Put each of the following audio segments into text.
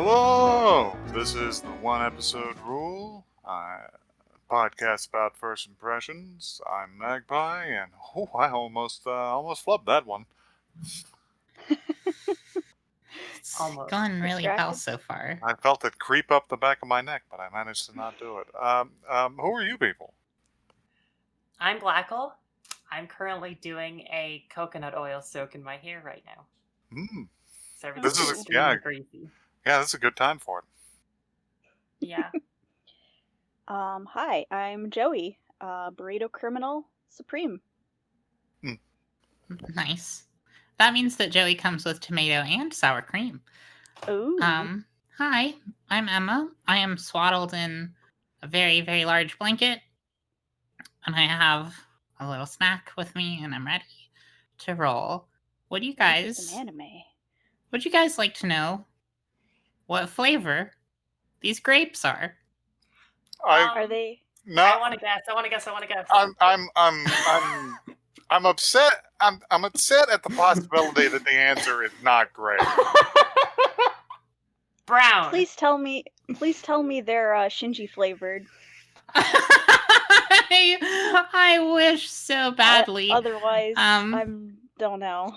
Hello! This is the one episode rule. Podcast about first impressions. I'm Magpie, and I almost flubbed that one. It's Almost. gone really well Distracted? so far. I felt it creep up the back of my neck, but I managed to not do it. Who are you people? I'm Blackle. I'm currently doing a coconut oil soak in my hair right now. So This is extremely greasy. Yeah, this is a good time for it. Yeah. Hi, I'm Joey, Burrito Criminal Supreme. Nice. That means that Joey comes with tomato and sour cream. Ooh. Hi, I'm Emma. I am swaddled in a very, very large blanket, and I have a little snack with me, and I'm ready to roll. Would you This is guys? an anime. Would you guys like to know what flavor these grapes are? Are they? No, I want to guess. I'm upset. I'm upset at the possibility that the answer is not great. Brown. Please tell me they're Shinji flavored. I wish so badly. Otherwise, I don't know.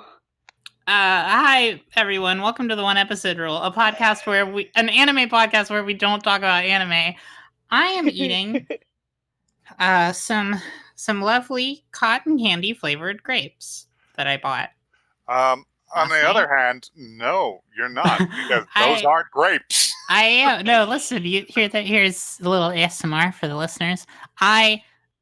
Hi everyone, welcome to the One Episode Rule, an anime podcast where we don't talk about anime. I am eating some lovely cotton candy flavored grapes that I bought. On the other hand, no, you're not, because those aren't grapes. I am. No, listen, here's a little ASMR for the listeners.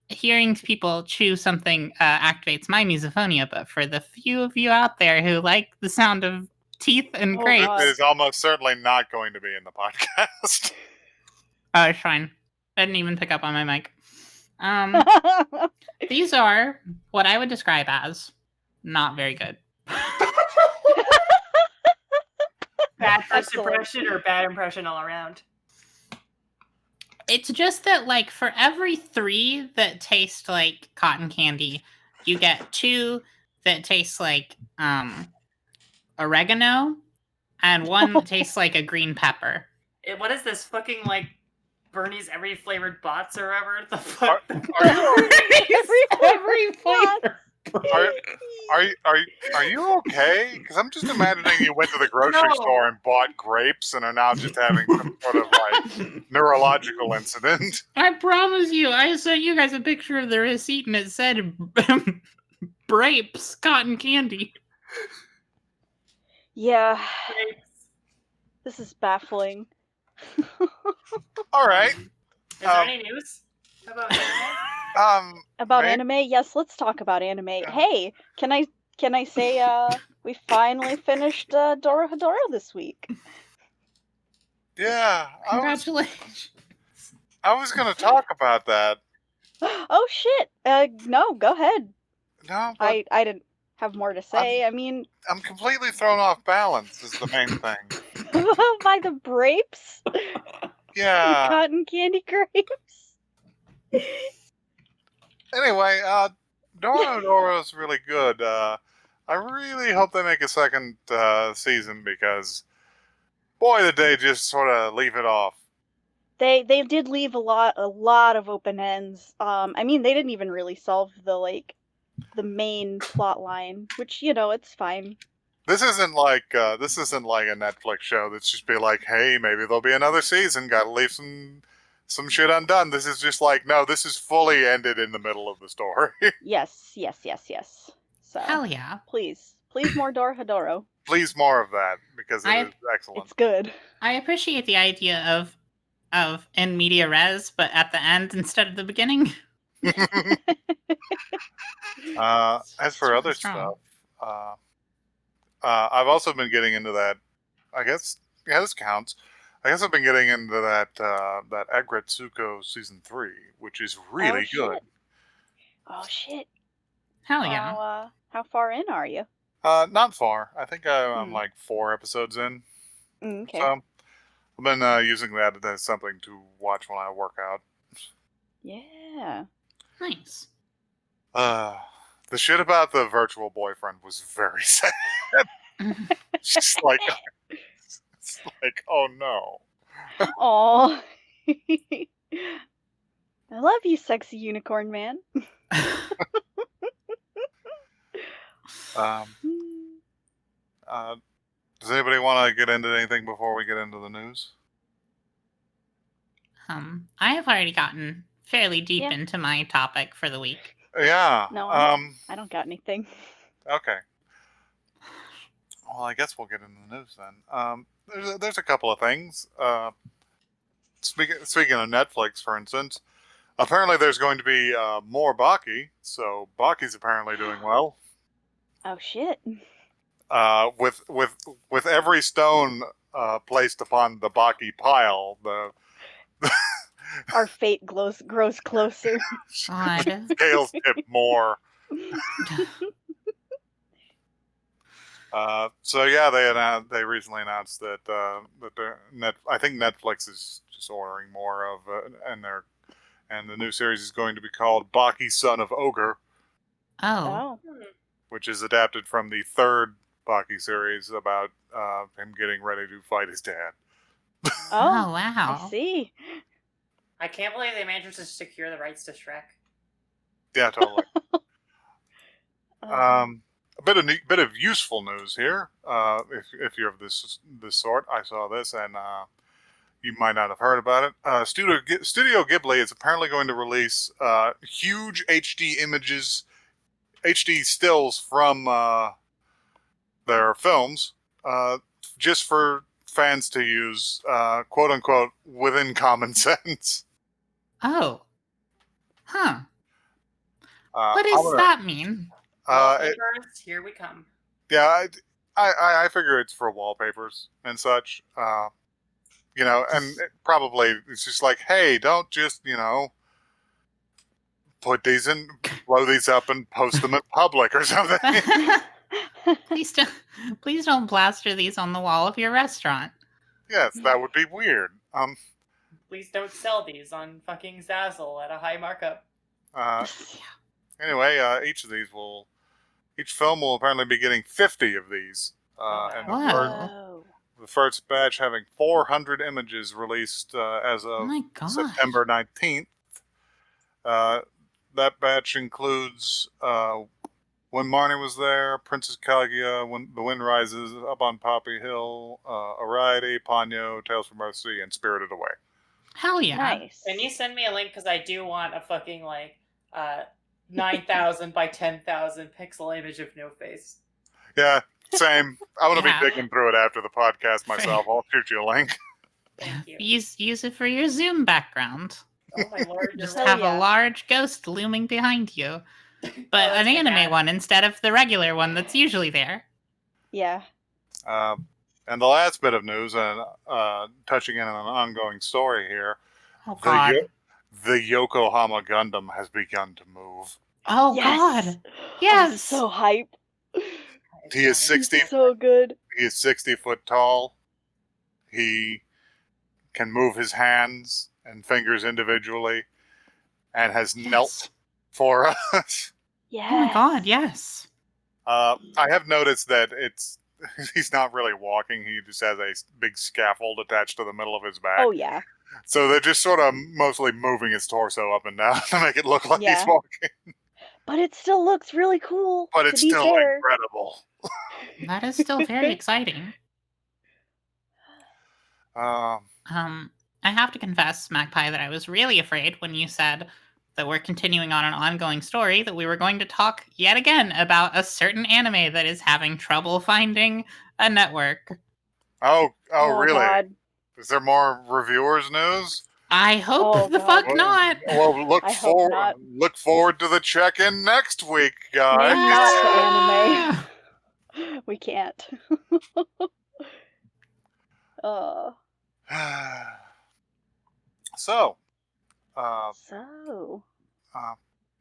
Hearing people chew something activates my misophonia, but for the few of you out there who like the sound of teeth and grapes... It is almost certainly not going to be in the podcast. Oh, it's fine. I didn't even pick up on my mic. These are what I would describe as not very good. Bad first impression or bad impression all around? It's just that, like, for every 3 that taste like cotton candy, you get 2 that taste like oregano, and 1 that tastes like a green pepper. What is this fucking, like, Bernie's every flavored bots or whatever? The fuck? Every flavor. Are you okay? Because I'm just imagining you went to the grocery store and bought grapes and are now just having some sort of like neurological incident. I promise you, I sent you guys a picture of the receipt and it said grapes, cotton candy. Yeah. Grapes. This is baffling. All right. Is there any news about anime? About anime? Yes, let's talk about anime. Yeah. Hey, can I say we finally finished Dorohedoro this week? Yeah. Congratulations. I was going to talk about that. Oh shit. No, go ahead. No, I didn't have more to say. I'm completely thrown off balance is the main thing. By the grapes? Yeah. Cotton candy grapes. Anyway, Dorohedoro is really good. I really hope they make a second season because, boy, did they just sort of leave it off. They did leave a lot of open ends. They didn't even really solve the main plot line, which it's fine. This isn't like a Netflix show that's just be like, hey, maybe there'll be another season. Got to leave some shit undone. This is just like, no, this is fully ended in the middle of the story. Yes. So hell yeah! Please more Dorohedoro. Please more of that because it is excellent. It's good. I appreciate the idea of in media res, but at the end instead of the beginning. As for other stuff, I've also been getting into that. I guess this counts. I guess I've been getting into that Agretsuko season 3, which is really good. Oh shit! Hell yeah! How far in are you? Not far. I think I'm like 4 episodes in. Okay. So I've been using that as something to watch when I work out. Yeah. Nice. The shit about the virtual boyfriend was very sad. Just like, It's like, oh no. Aw. I love you, sexy unicorn man. Um, does anybody want to get into anything before we get into the news? I have already gotten fairly deep Yeah. into my topic for the week. Yeah. No, I don't got anything. Okay. Well, I guess we'll get into the news then. There's a couple of things. Speaking of Netflix, for instance, apparently there's going to be more Baki. So Baki's apparently doing well. Oh shit. With every stone placed upon the Baki pile, the Our fate grows closer. God. scales tip more. So yeah, they recently announced that I think Netflix is just ordering more of and the new series is going to be called Baki, Son of Ogre, Oh. which is adapted from the third Baki series about him getting ready to fight his dad. Oh, wow. I see. I can't believe they managed to secure the rights to Shrek. Yeah, totally. A bit of useful news here. If you're of this sort, I saw this and you might not have heard about it. Studio Ghibli is apparently going to release huge HD stills from their films, just for fans to use, quote unquote, within common sense. Oh. Huh. What does that mean? Wallpapers, here we come. Yeah, I figure it's for wallpapers and such. And probably it's just like, hey, don't just, blow these up and post them in public or something. Please don't plaster these on the wall of your restaurant. Yes, that would be weird. Please don't sell these on fucking Zazzle at a high markup. Anyway, each film will apparently be getting 50 of these. And Wow. the first batch having 400 images released as of September 19th. That batch includes When Marnie Was There, Princess Kaguya, When the Wind Rises, Up on Poppy Hill, Ariadne, Ponyo, Tales from Earthsea, and Spirited Away. Hell yeah. Nice. Can you send me a link? Because I do want a fucking, 9,000 by 10,000 pixel image of No Face. Yeah, same. I'm going to be digging through it after the podcast myself. I'll shoot you a link. Thank you. Use it for your Zoom background. Oh my lord. Just have a large ghost looming behind you. But an anime one instead of the regular one that's usually there. Yeah. And the last bit of news, and touching in on an ongoing story here. Oh, God. The Yokohama Gundam has begun to move. Oh, yes. God. Yes. I'm so hype. He is 60. He's so good. He is 60 foot tall. He can move his hands and fingers individually and has knelt for us. Yes. Oh, my God, yes. I have noticed that he's not really walking. He just has a big scaffold attached to the middle of his back. Oh, yeah. So they're just sort of mostly moving his torso up and down to make it look like he's walking. But it still looks really cool. But it's still incredible. That is still very exciting. I have to confess, Magpie, that I was really afraid when you said that we're continuing on an ongoing story that we were going to talk yet again about a certain anime that is having trouble finding a network. Oh, really? God. Is there more reviewers news? I hope fuck not. Well, look forward to the check-in next week, guys. Maybe not to anime. We can't. So,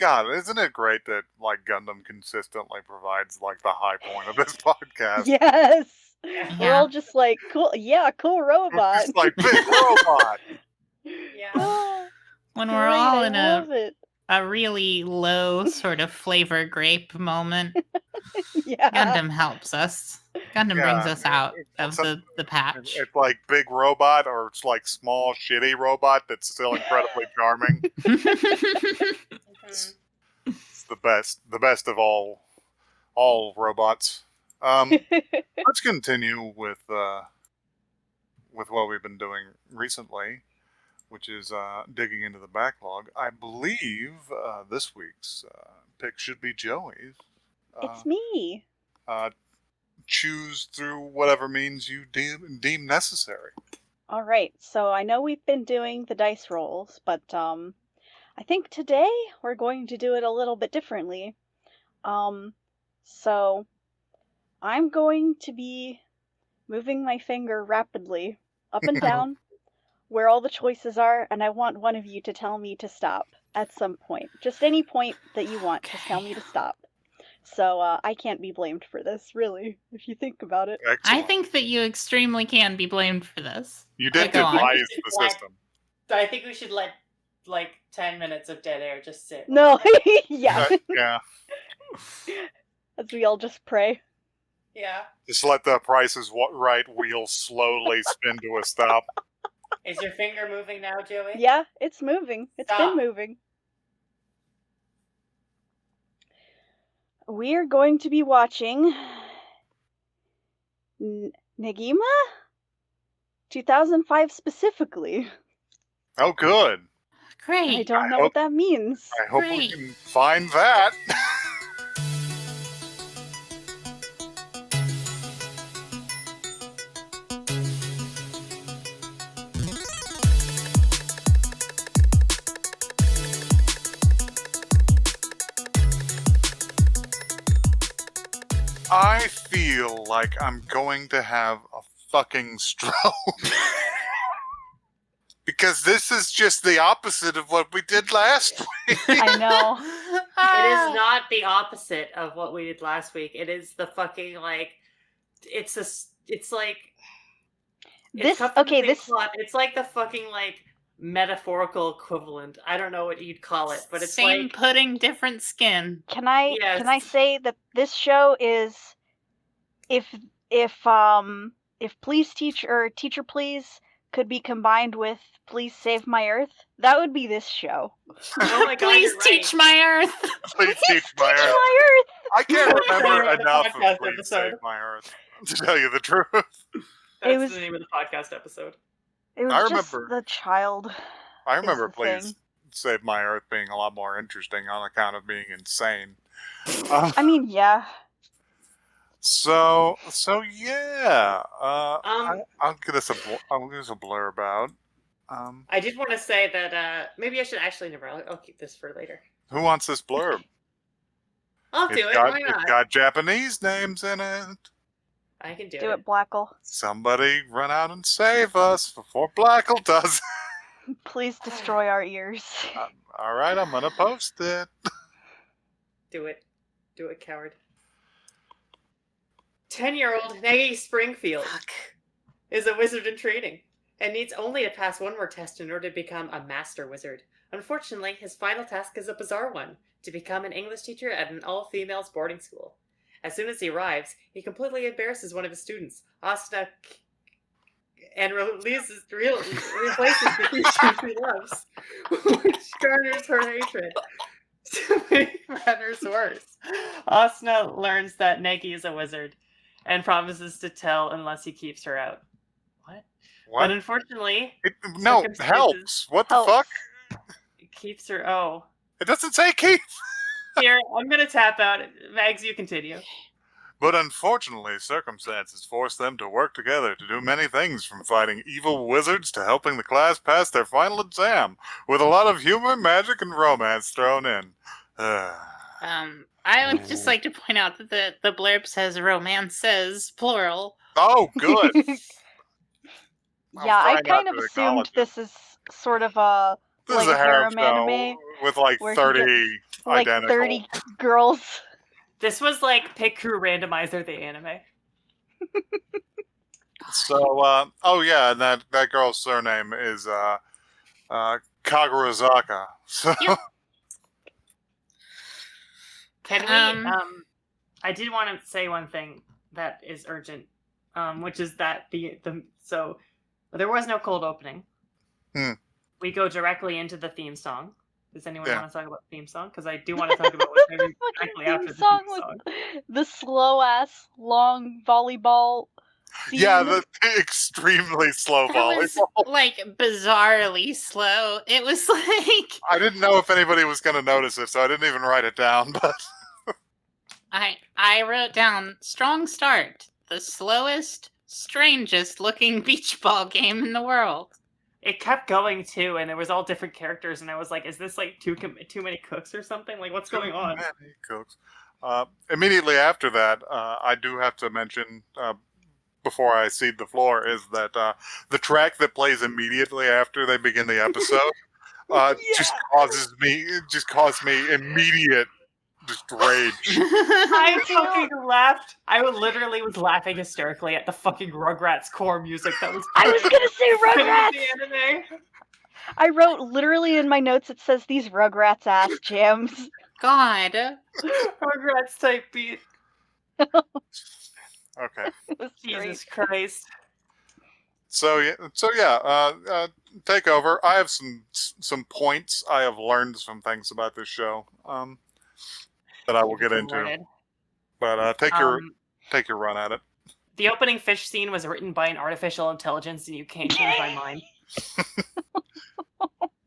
God, isn't it great that Gundam consistently provides the high point of this podcast? Yes. Yeah. We're all just like, cool. Yeah, cool robot. It's like big robot. Yeah. When we're all in a really low sort of flavor grape moment. Yeah. Gundam helps us. Gundam brings us out of some- the patch. It's like big robot, or it's like small shitty robot that's still incredibly charming. It's the best of all robots. Let's continue with what we've been doing recently, which is digging into the backlog. I believe this week's pick should be Joey's. It's me. Choose through whatever means you deem necessary. All right. So I know we've been doing the dice rolls, but I think today we're going to do it a little bit differently. So I'm going to be moving my finger rapidly up and down where all the choices are, and I want one of you to tell me to stop at some point. Just any point that you want. Just tell me to stop. So I can't be blamed for this, really, if you think about it. Excellent. I think that you extremely can be blamed for this. You did Go on. devise the system. So I think we should let 10 minutes of dead air just sit. No, yeah. Yeah. As we all just pray. Yeah. Just let the Price is Right wheel slowly spin to a stop. Is your finger moving now, Joey? Yeah, it's moving. It's Stop. been moving. We are going to be watching Negima? 2005 specifically. Oh, good. Great. I don't know hope- what that means. I hope we Great. can find that. I feel like I'm going to have a fucking stroke. Because this is just the opposite of what we did last week. I know. It is not the opposite of what we did last week. It is the fucking it's like This cut from the okay, same this plot. It's like the fucking metaphorical equivalent. I don't know what you'd call it, but it's same like pudding, different skin. can I Yes. say that this show is if Please Teach or Teacher Please could be combined with Please Save My Earth, that would be this show. oh my god, Please you're teach right. my Earth. Please teach my Teach Earth. My Earth. I can't remember That's the enough podcast of Please episode. Save My Earth, to tell you the truth. That's was- the name of the podcast episode. It was I just remember- the child. I remember the Please thing. Save My Earth being a lot more interesting on account of being insane. I mean, yeah. So yeah. I'll give us a blurb out. I did want to say that maybe I should actually never. I'll keep this for later. Who wants this blurb? I'll do it. Why It's not? got Japanese names in it. I can do Do it. it, Blackle. Somebody run out and save us before Blackle does. Please destroy our ears. All right, I'm gonna post it. Do it. Do it, coward. 10-year-old Nagy Springfield is a wizard in training and needs only to pass one more test in order to become a master wizard. Unfortunately, his final task is a bizarre one, to become an English teacher at an all-females boarding school. As soon as he arrives, he completely embarrasses one of his students, Asuna, and replaces the teacher he loves, which garners her hatred. To make matters worse, Asuna learns that Negi is a wizard and promises to tell unless he keeps her out. What? What? But unfortunately, No, circumstances- helps. What the Helps. fuck? it keeps her. Oh. It doesn't say keep. Here, I'm gonna tap out. Mags, you continue. But unfortunately, circumstances force them to work together to do many things, from fighting evil wizards to helping the class pass their final exam, with a lot of humor, magic, and romance thrown in. I would just like to point out that the blurb says romances, plural. Oh, good. I'll Yeah, I try not kind of to assumed acknowledge it. this is sort of a This like is a harem harem show anime with like where he 30 like identical. 30 girls. This was like Pick Crew Randomizer, the anime. So, oh yeah, and that girl's surname is Kagurazaka. So, Can we? I did want to say one thing that is urgent, which is that so there was no cold opening. We go directly into the theme song. Does anyone want to talk about the theme song? Because I do want to talk about what's directly after the theme song. The slow ass long volleyball scene. Yeah, the extremely slow volleyball. Was, like, bizarrely slow. It was like... I didn't know if anybody was going to notice it, so I didn't even write it down, but... I wrote down, strong start, the slowest, strangest looking beach ball game in the world. It kept going, too, and there was all different characters, and I was like, is this, like, too many cooks or something? Like, what's going on? Many cooks. Immediately after that, I do have to mention... before I cede the floor, is that the track that plays immediately after they begin the episode just caused me immediate just rage. I fucking laughed. I literally was laughing hysterically at the fucking Rugrats core music that was. I was gonna say Rugrats. The anime. I wrote literally in my notes. It says these Rugrats-assed jams. God, Rugrats type beat. Okay. Jesus Christ. So yeah. Take over. I have some points I have learned some things about this show that I will get into. But take your run at it. The opening fish scene was written by an artificial intelligence, and you can't change my mind.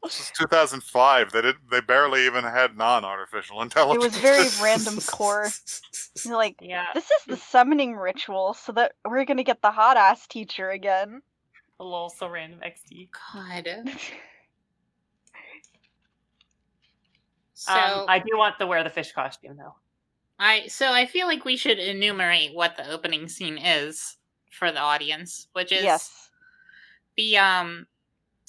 This is 2005. They barely even had non-artificial intelligence. It was very random core. You're like, this is the summoning ritual, so that we're gonna get the hot ass teacher again. Lol, so random XD. God. So I do want to wear the fish costume though. I feel like we should enumerate what the opening scene is for the audience, which is the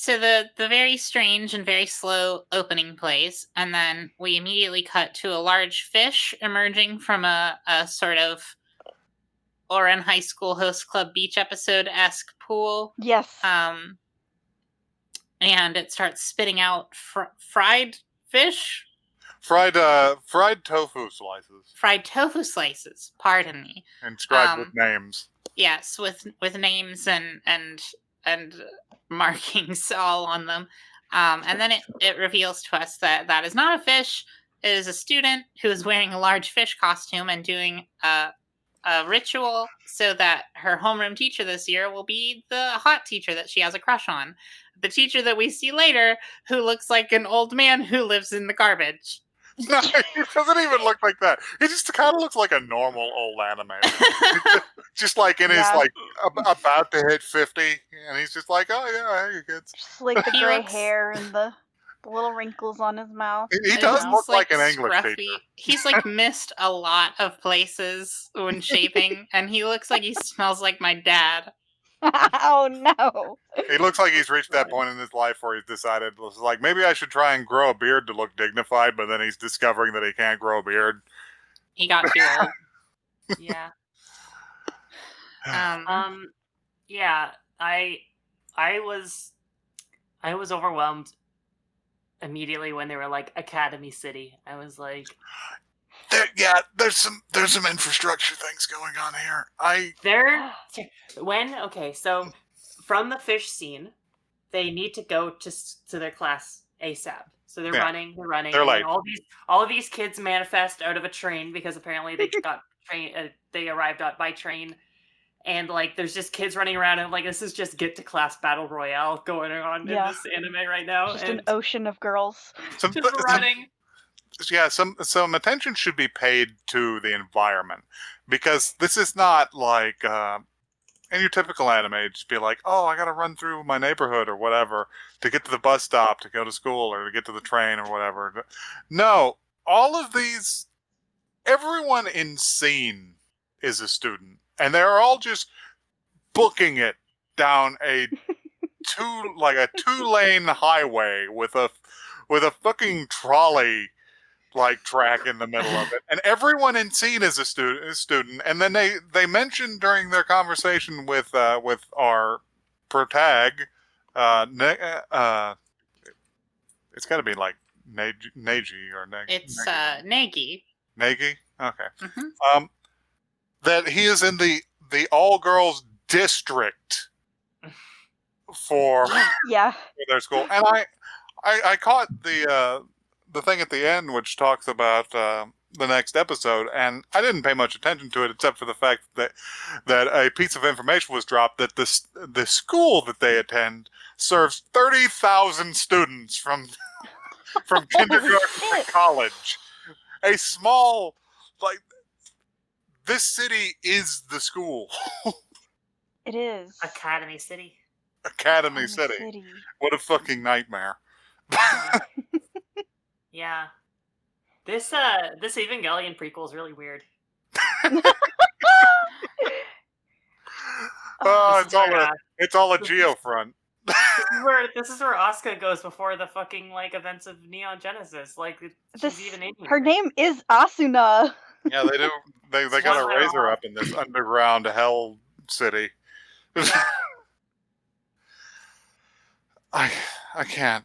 So the very strange and very slow opening plays, and then we immediately cut to a large fish emerging from a sort of Oren High School Host Club Beach episode-esque pool. Yes. And it starts spitting out fried fish? Fried tofu slices. Fried tofu slices, pardon me. Inscribed with names. Yes, with names and markings all on them. And then it reveals to us that is not a fish. It is a student who is wearing a large fish costume and doing a ritual so that her homeroom teacher this year will be the hot teacher that she has a crush on. The teacher that we see later, who looks like an old man who lives in the garbage. No, he doesn't even look like that. He just kind of looks like a normal old animator. Just like in his, like, about to hit 50. And he's just like, oh, yeah, hey, kids. Just like the gray hair and the little wrinkles on his mouth. He does look like an English teacher. He's, like, missed a lot of places when shaping. And he looks like he smells like my dad. Oh, no. He looks like he's reached that point in his life where he's decided, like, maybe I should try and grow a beard to look dignified, but then he's discovering that he can't grow a beard. He got too old. Yeah. Yeah, I was overwhelmed immediately when they were like Academy City. I was like, there's some infrastructure things going on here. So from the fish scene, they need to go to their class ASAP. So they're running. They're late. All of these kids manifest out of a train because apparently they got they arrived by train. And, like, there's just kids running around, and, like, this is just get-to-class battle royale going on in this anime right now. Just an ocean of girls. Just running. Some attention should be paid to the environment. Because this is not, like, in your typical anime, just be like, oh, I gotta run through my neighborhood or whatever to get to the bus stop, to go to school, or to get to the train or whatever. No, all of these, everyone in scene is a student. And they're all just booking it down a two-lane highway with a fucking trolley like track in the middle of it. And everyone in scene is a student. And then they mentioned during their conversation with our protag, it's got to be like Neji or Negi. It's Negi. Negi? Okay. Mm-hmm. that he is in the all-girls district for Yeah. their school. And I caught the thing at the end which talks about the next episode, and I didn't pay much attention to it except for the fact that a piece of information was dropped that the school that they attend serves 30,000 students from kindergarten to college. A small, like, this city is the school. It is. Academy City. Academy City. What a fucking nightmare. Yeah. This Evangelion prequel is really weird. It's all a geofront. This is where Asuka goes before the fucking events of Neon Genesis. She's even in here. Her name is Asuna. Yeah, they do. They got to raise her up in this underground hell city. I can't.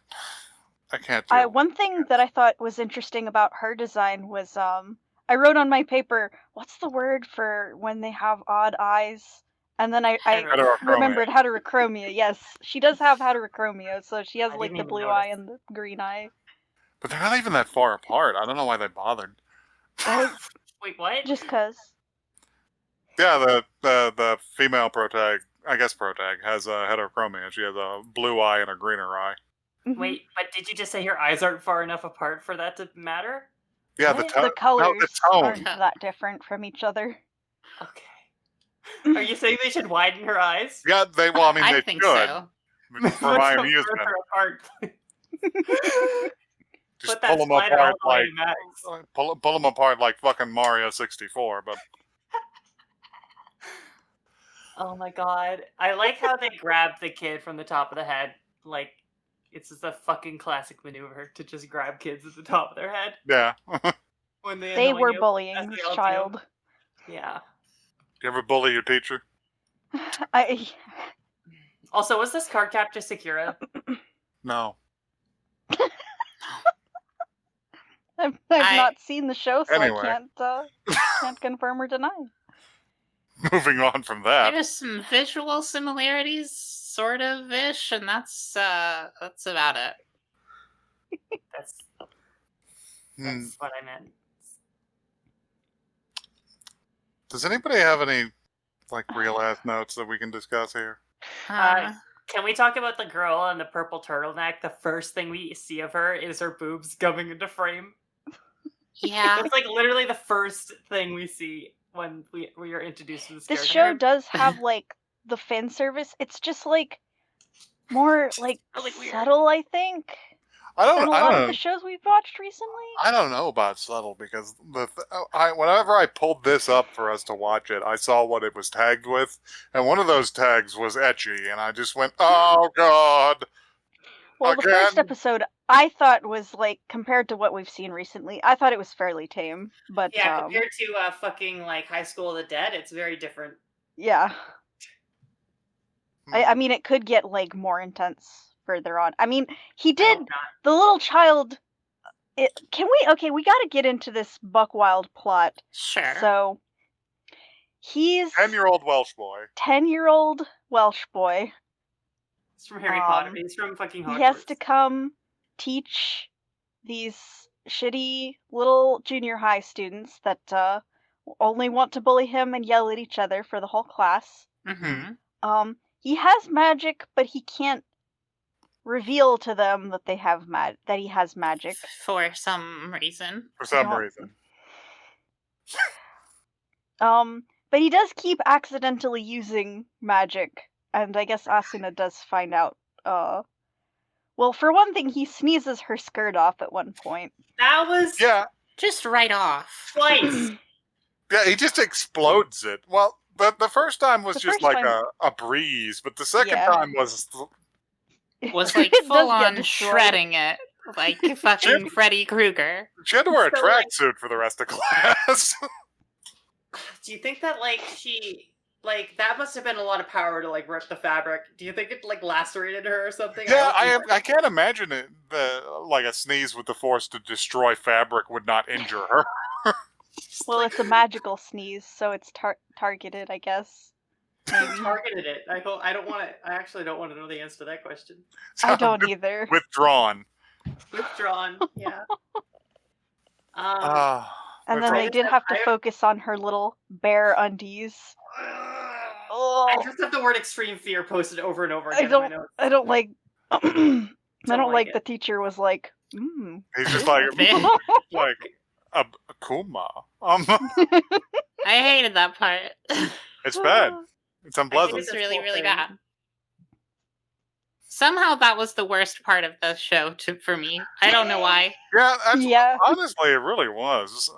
One thing that I thought was interesting about her design was I wrote on my paper, what's the word for when they have odd eyes? And then I remembered heterochromia. Yes, she does have heterochromia, so she has the blue eye and the green eye. But they're not even that far apart. I don't know why they bothered. Wait, what? Just cause. Yeah, the female protag, I guess protag, has heterochromia. She has a blue eye and a greener eye. Wait, but did you just say your eyes aren't far enough apart for that to matter? Yeah, the colors aren't that different from each other. Okay. Are you saying they should widen her eyes? Yeah, they think should. So. For my amusement. Just pull them apart pull them apart like fucking Mario 64, but oh my god. I like how they grabbed the kid from the top of the head. It's just a fucking classic maneuver to just grab kids at the top of their head. Yeah. When they were bullying this child. Yeah. You ever bully your teacher? Also, was this card captor Sakura? No. I've not seen the show, so anyway. I can't confirm or deny. Moving on from that. There's some visual similarities, sort of ish, and that's about it. That's what I meant. Does anybody have any real ass notes that we can discuss here? Can we talk about the girl in the purple turtleneck? The first thing we see of her is her boobs coming into frame. Yeah. It's literally the first thing we see when we are introduced to this character. This show does have the fan service. It's just more really subtle, I think. I don't lot know. of the shows we've watched recently. I don't know about subtle because whenever I pulled this up for us to watch it, I saw what it was tagged with, and one of those tags was ecchi, and I just went, "Oh God!" Well, the first episode I thought was compared to what we've seen recently, I thought it was fairly tame. But yeah, compared to fucking High School of the Dead, it's very different. Yeah. I mean, it could get more intense further on. He did the little child. We gotta get into this Buck Wild plot. Sure. So he's 10-year-old Welsh boy. 10-year-old Welsh boy. He's from Harry Potter. He's from fucking Hogwarts. He has to come teach these shitty little junior high students that only want to bully him and yell at each other for the whole class. Mm-hmm. He has magic, but he can't reveal to them that they have that he has magic for some reason. But he does keep accidentally using magic, and I guess Asuna does find out. Well, for one thing, he sneezes her skirt off at one point. That was just right off twice. Yeah, he just explodes it. Well, the first time was just a breeze, but the second time was full on shredding it, like fucking Freddy Krueger. She had to wear a tracksuit for the rest of class. Do you think that she that must have been a lot of power to rip the fabric? Do you think it lacerated her or something? Yeah, I can't imagine it. A sneeze with the force to destroy fabric would not injure her. Well, it's a magical sneeze, so it's targeted, I guess. Who Maybe. targeted it? I don't want to. I actually don't want to know the answer to that question. I don't either. Withdrawn. Withdrawn. Yeah. And then they did have to focus on her little bear undies. I just have the word extreme fear posted over and over again in my notes. I don't like. I don't like it. the teacher was like. He's just like Akuma. I hated that part. It's bad. It's unpleasant. It's really, really bad. Somehow that was the worst part of the show for me. I don't know why. Yeah, honestly, it really was.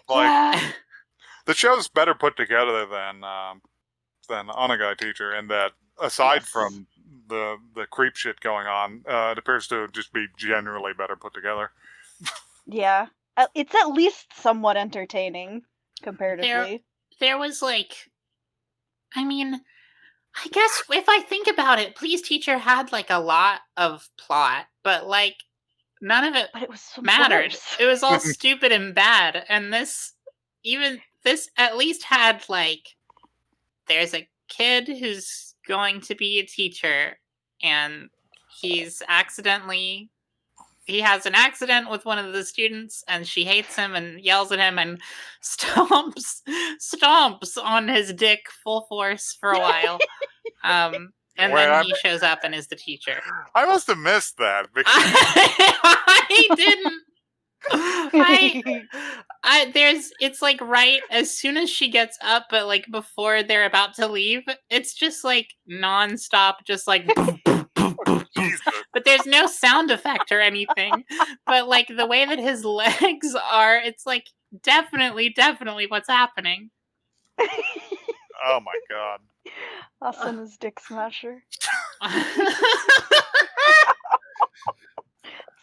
The show's better put together than Onagai Teacher, in that aside from the creep shit going on, it appears to just be generally better put together. Yeah, it's at least somewhat entertaining comparatively. There was I mean, I guess if I think about it, Please Teacher had a lot of plot, but none of it mattered. Worse. It was all stupid and bad, and this at least had there's a kid who's going to be a teacher, and he has an accident with one of the students, and she hates him and yells at him and stomps on his dick full force for a while. And then he shows up and is the teacher. I must have missed that. Because I didn't. It's right as soon as she gets up, but before they're about to leave, it's just nonstop, just but there's no sound effect or anything. But the way that his legs are, it's definitely what's happening. Oh my god. Asana's dick smasher.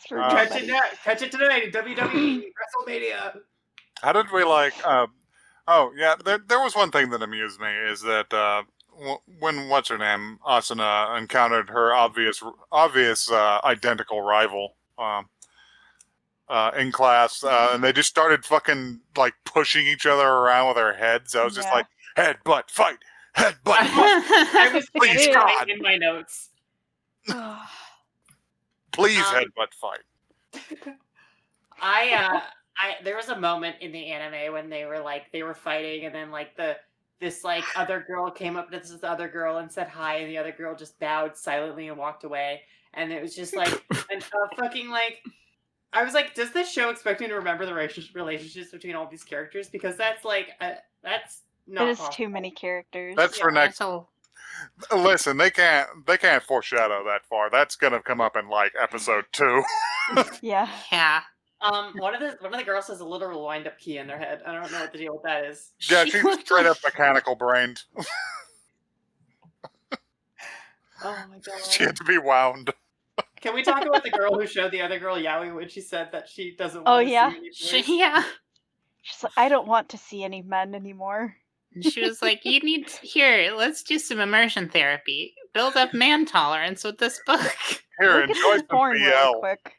Catch it today, WWE WrestleMania. How did we there was one thing that amused me, is that when what's her name, Asuna, encountered her obvious identical rival in class, and they just started fucking pushing each other around with their heads. I was just head butt fight, head butt fight. I was please God in my notes. Please head butt fight. There was a moment in the anime when they were fighting, and then this other girl came up to this other girl and said hi, and the other girl just bowed silently and walked away, and it was just I was like, does this show expect me to remember the relationships between all these characters? Because that's that's not. It is possible. too many characters. That's for next. Listen, they can't foreshadow that far. That's gonna come up in episode 2. Yeah. One of the girls has a literal wind-up key in their head. I don't know what the deal with that is. Yeah, she's straight up mechanical brained. Oh my god. She had to be wound. Can we talk about the girl who showed the other girl Yaoi when she said that she doesn't want to see any boys? Yeah. She's like, I don't want to see any men anymore. She was like, let's do some immersion therapy. Build up man tolerance with this book. Here, enjoy some porn BL. real quick.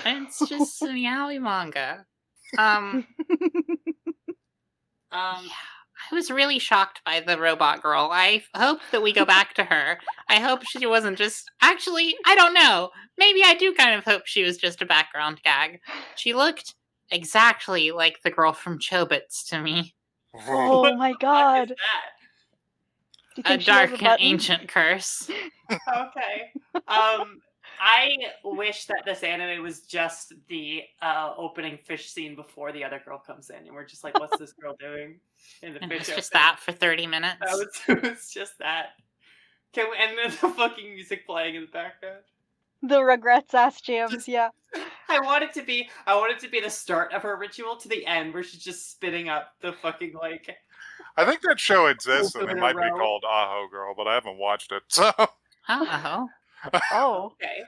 It's just some yaoi manga. I was really shocked by the robot girl. I hope that we go back to her. I hope she wasn't just... Actually, I don't know. Maybe I do kind of hope she was just a background gag. She looked exactly like the girl from Chobits to me. Oh my god. A dark and ancient curse. Okay. I wish that this anime was just the opening fish scene before the other girl comes in, and we're just like, what's this girl doing in the And fish? it's just that for 30 minutes. It was just that. And then the fucking music playing in the background. The rugrats-assed jams, yeah. I want it to be the start of her ritual to the end, where she's just spitting up the fucking I think that show exists, and it might be called Aho Girl, but I haven't watched it. So. Oh. Oh. Okay.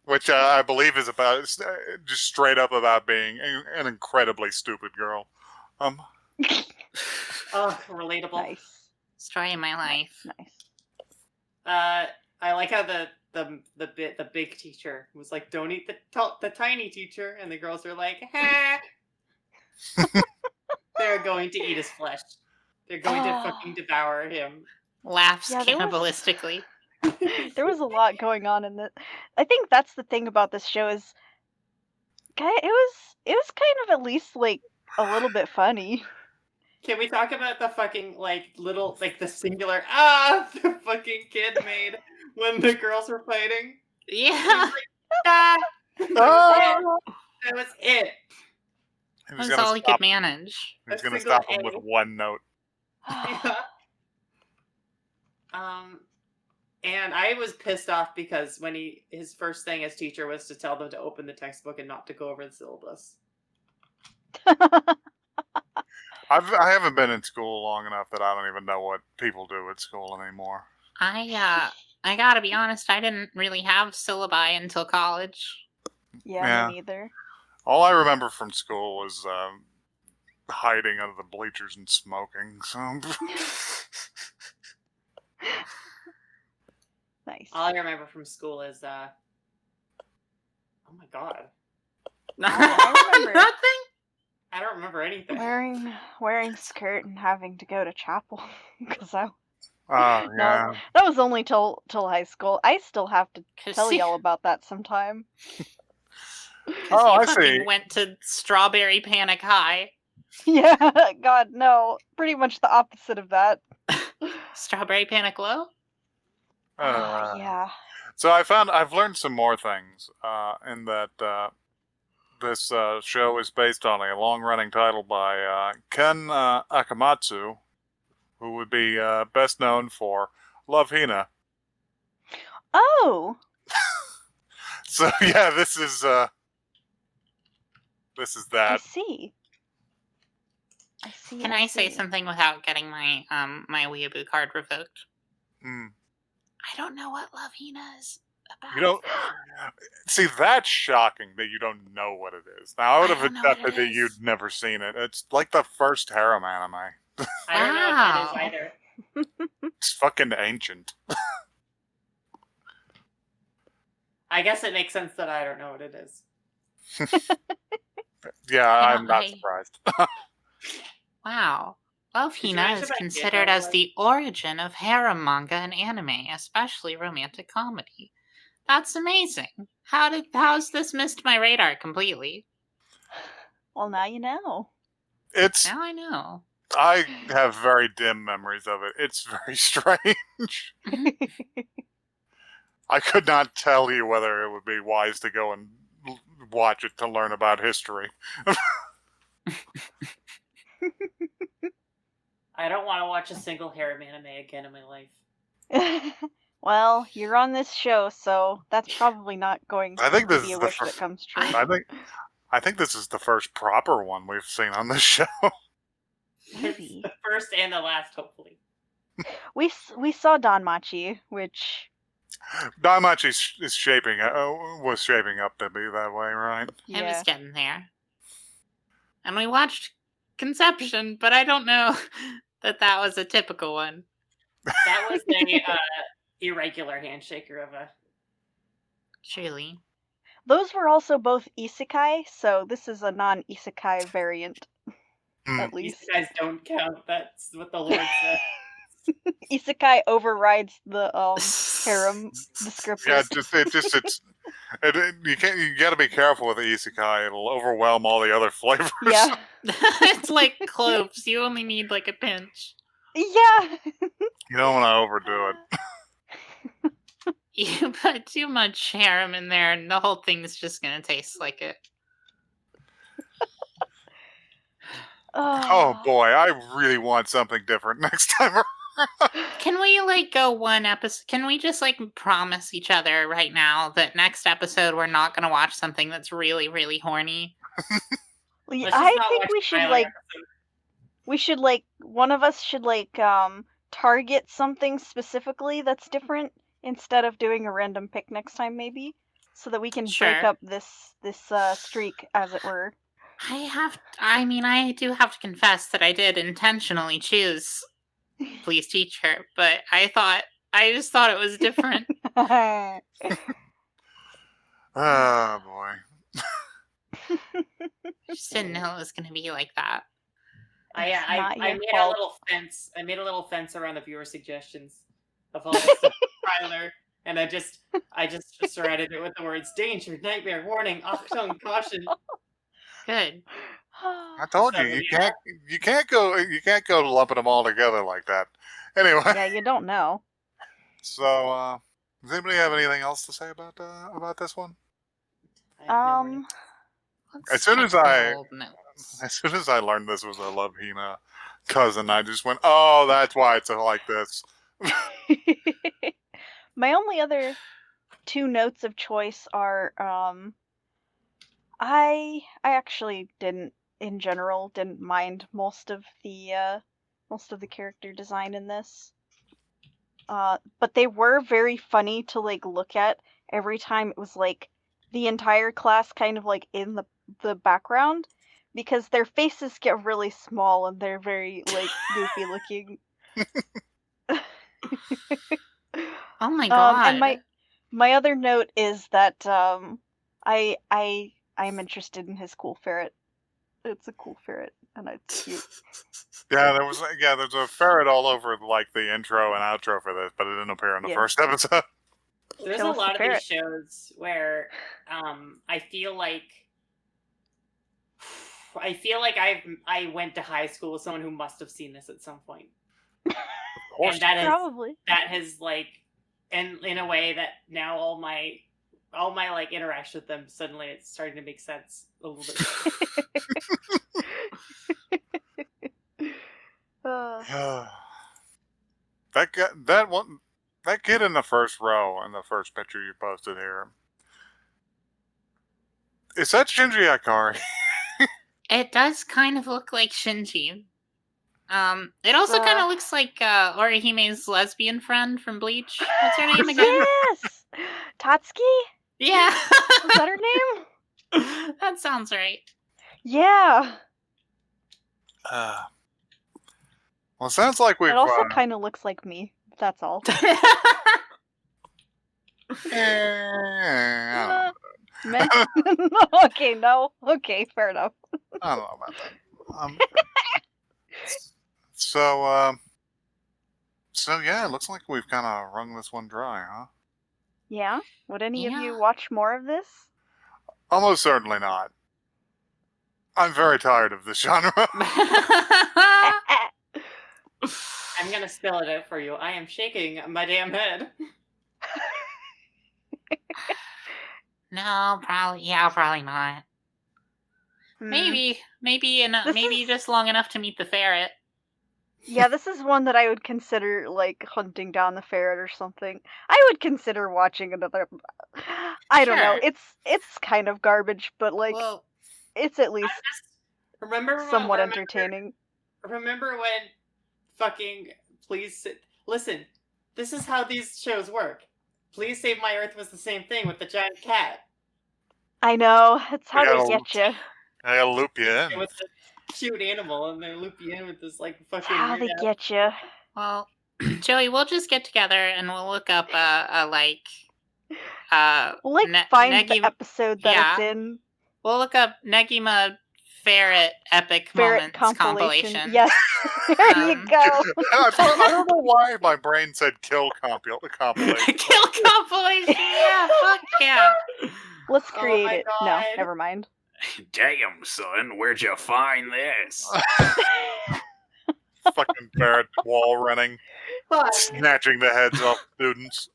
Which I believe is about just straight up about being an incredibly stupid girl. Relatable. Nice. Story of my life. Nice. I like how the big teacher was like, "Don't eat the tiny teacher," and the girls are like, "Ha." They're going to eat his flesh. They're going to fucking devour him. Laughs Yeah, there was- cannibalistically. There was a lot going on in this. I think that's the thing about this show is, it was kind of at least like a little bit funny. Can we talk about the fucking little the singular the fucking kid made when the girls were fighting? Yeah. Ah! Oh! That was it. He was That's gonna all he stop. could manage. He was A gonna single stop him with A. one note. Yeah. And I was pissed off because when his first thing as teacher was to tell them to open the textbook and not to go over the syllabus. I haven't been in school long enough that I don't even know what people do at school anymore. I gotta be honest, I didn't really have syllabi until college. Yeah, me neither. All I remember from school was hiding under the bleachers and smoking. So Nice. All I remember from school is oh my god, I remember. Nothing? I don't remember anything. Wearing skirt and having to go to chapel because oh yeah. that was only till high school. I still have to tell you y'all about that sometime. Oh, I fucking see. went to Strawberry Panic High. Yeah, God, no. Pretty much the opposite of that. Strawberry Panic Low? Yeah. So I've learned some more things in that this show is based on a long-running title by Ken Akamatsu, who would be best known for Love Hina. Oh. So yeah, this is that. I see. Can I say something without getting my my weeaboo card revoked? Hmm. I don't know what Love Hina is about. You don't see, that's shocking that you don't know what it is. Now I would have don't know what accepted it that is. you'd never seen it. It's like the first harem anime. I don't know what that is either. It's fucking ancient. I guess it makes sense that I don't know what it is. Yeah, I'm not surprised. Wow. Love Did you Hina mention is my kid, considered by the as way? the origin of harem manga and anime, especially romantic comedy. That's amazing. How's this missed my radar completely? Well, now you know. It's Now I know. I have very dim memories of it. It's very strange. I could not tell you whether it would be wise to go and watch it to learn about history. I don't want to watch a single harem anime again in my life. Well, you're on this show, so that's probably not going I think to this be is a the wish that first. comes true. I think this is the first proper one we've seen on this show. Maybe. It's the first and the last, hopefully. We saw Danmachi, which Daimachi is was shaping up to be that way, right? I was getting there. And we watched Conception, but I don't know that was a typical one. That was a irregular handshaker of a. Truly. Those were also both isekai, so this is a non-isekai variant, at least. These guys don't count. That's what the Lord said. Isekai overrides the harem descriptor. Yeah, you gotta be careful with the isekai. It'll overwhelm all the other flavors. Yeah. It's like cloves. You only need like a pinch. Yeah. You don't want to overdo it. You put too much harem in there and the whole thing's just gonna taste like it. Oh boy, I really want something different next time around. Can we go one episode? Can we just promise each other right now that next episode we're not gonna watch something that's really, really horny? I think we should one of us should target something specifically that's different instead of doing a random pick next time, maybe, so that we can break up this streak, as it were. I do have to confess that I did intentionally choose Please Teach Her, but I just thought it was different. Oh boy. I just didn't know it was going to be like that. not I your made fault. a little fence. I made a little fence around the viewer suggestions of all this stuff, Tyler, and I just surrounded it with the words danger, nightmare, warning, Achtung, caution. Good. I told you, So, you can't go lumping them all together like that. Anyway, Yeah, you don't know. so does anybody have anything else to say about this one? I have no words. Let's As soon check as the I- old notes. As soon as I learned this was a Love Hina cousin, I just went, "Oh, that's why it's like this." My only other 2 notes of choice are I actually didn't mind most of the character design in this. But they were very funny to like look at every time it was like the entire class kind of like in the background, because their faces get really small and they're very like goofy looking. Oh my god. And my other note is that I'm interested in his cool ferret. It's a cool ferret and it's cute. Yeah, there's a ferret all over like the intro and outro for this, but it didn't appear in the Yeah. first episode. There's Tell a us the lot of ferret. these shows where I feel like I went to high school with someone who must have seen this at some point. Of course, And that is Probably. that has like, and in a way that now all my like interaction with them suddenly it's starting to make sense a little bit. that kid in the first row in the first picture you posted here. Is that Shinji Ikari? It does kind of look like Shinji. It also kind of looks like Orihime's lesbian friend from Bleach. What's her name again? Yes! Tatsuki? Yeah. Was that her name? That sounds right. Yeah. Well, it sounds like we've. It also kind of looks like me. That's all. I Meh. Okay, no. Okay, fair enough. don't know about that. So yeah, it looks like we've kind of wrung this one dry, huh? Yeah? Would any of Yeah. you watch more of this? Almost certainly not. I'm very tired of this genre. I'm gonna spell it out for you. I am shaking my damn head. No, probably not. Maybe This just long enough to meet the ferret. Yeah, this is one that I would consider, like, hunting down the ferret or something. I would consider watching another... I don't know. Sure. It's kind of garbage, but, like, Well, it's at least somewhat entertaining. Remember when fucking listen, this is how these shows work. Please Save My Earth was the same thing with the giant cat. I know. It's how Yeah. they get you. I gotta loop you in. It was a cute animal, and they loop you in with this like It's fucking. how they get you. well, Joey, we'll just get together and we'll look up We'll, like, find the episode that it's in. We'll look up Negima Ferret Epic Ferret Moments compilation. Yes. There you go. I don't know why my brain said kill compilation. Kill compilation. Yeah, fuck yeah. Let's Oh create my it. No, God. never mind. Damn, son, where'd you find this? Fucking ferret wall running, Fuck. snatching the heads off students.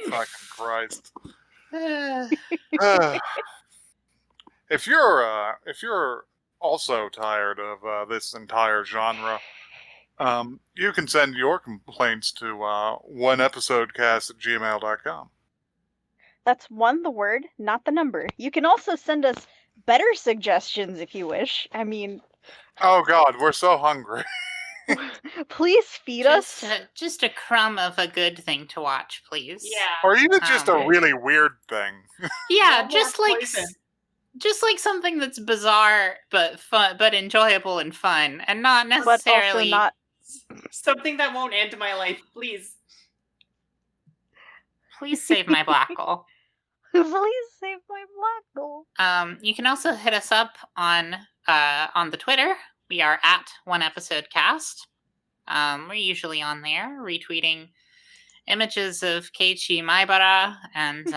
Fucking Christ. If you're also tired of this entire genre, you can send your complaints to oneepisodecast@gmail.com. That's one, the word, not the number. You can also send us better suggestions if you wish. I mean, Oh God, we're so hungry. please feed us. Just a crumb of a good thing to watch, please. Yeah. Or even just a Okay. really weird thing. Yeah, No just more like poison. just like something that's bizarre but fun, but enjoyable and fun, and not But necessarily. also not. Something that won't end my life, please. Please save my black hole. Please save my black gold. You can also hit us up on the Twitter. We are at One Episode Cast. We're usually on there retweeting images of Keiichi Maibara and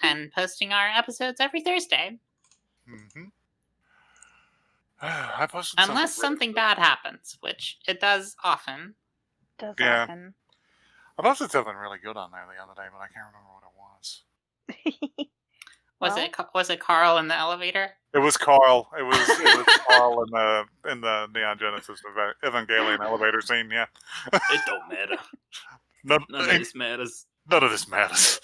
and posting our episodes every Thursday. Mm-hmm. I posted Unless something bad happens, which it does often. Does Yeah. happen. I posted something really good on there the other day, but I can't remember what it was. Was it Carl in the elevator? It was Carl. It was Carl in the Neon Genesis Evangelion elevator scene. Yeah. It don't matter. None None of this matters. of this matters.